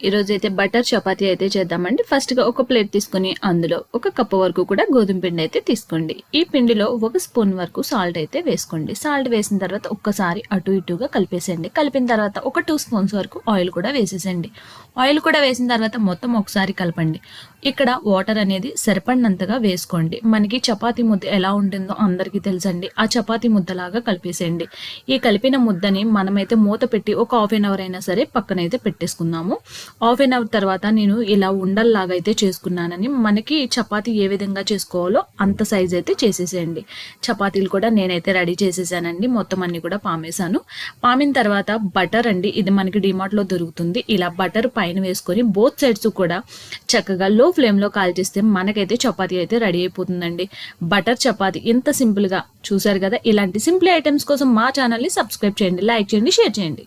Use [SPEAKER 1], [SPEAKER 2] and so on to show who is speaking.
[SPEAKER 1] ఈరోజైతే బటర్ చపాతీ అయితే చేద్దామండి. ఫస్ట్‌గా ఒక ప్లేట్ తీసుకొని అందులో ఒక కప్పు వరకు కూడా గోధుమ పిండి అయితే తీసుకోండి. ఈ పిండిలో ఒక స్పూన్ వరకు సాల్ట్ అయితే వేసుకోండి. సాల్ట్ వేసిన తర్వాత ఒక్కసారి అటు ఇటుగా కలిపేసేయండి. కలిపిన తర్వాత ఒక 2 స్పూన్స్ వరకు ఆయిల్ కూడా వేసేసేయండి. ఆయిల్ కూడా వేసిన తర్వాత మొత్తం ఒకసారి కలపండి. ఇక్కడ వాటర్ అనేది సరిపడినంతగా వేసుకోండి. మనకి చపాతీ ముద్ద ఎలా ఉంటుందో అందరికీ తెలుసండి. ఆ చపాతీ ముద్దలాగా కలిపేసేయండి. ఈ కలిపిన ముద్దని మనమైతే మూత పెట్టి ఒక హాఫ్ అన్ అవర్ అయినా సరే పక్కనైతే పెట్టేసుకుందాము. హాఫ్ అన్ అవర్ తర్వాత నేను ఇలా ఉండల్లాగా అయితే చేసుకున్నానని. మనకి చపాతీ ఏ విధంగా చేసుకోవాలో అంత సైజ్ అయితే చేసేసేయండి. చపాతీలు కూడా నేనైతే రెడీ చేసేసానండి. మొత్తం అన్ని కూడా పామేశాను. పామిన తర్వాత బటర్ అండి, ఇది మనకి డిమార్ట్లో దొరుకుతుంది. ఇలా బటర్ పైన వేసుకొని బోత్ సైడ్స్ కూడా చక్కగా లో ఫ్లేమ్లో కాల్చేస్తే మనకైతే చపాతీ అయితే రెడీ అయిపోతుందండి. బటర్ చపాతీ ఇంత సింపుల్గా చూసారు కదా. ఇలాంటి సింపుల్ ఐటమ్స్ కోసం మా ఛానల్ని సబ్స్క్రైబ్ చేయండి, లైక్ చేయండి, షేర్ చేయండి.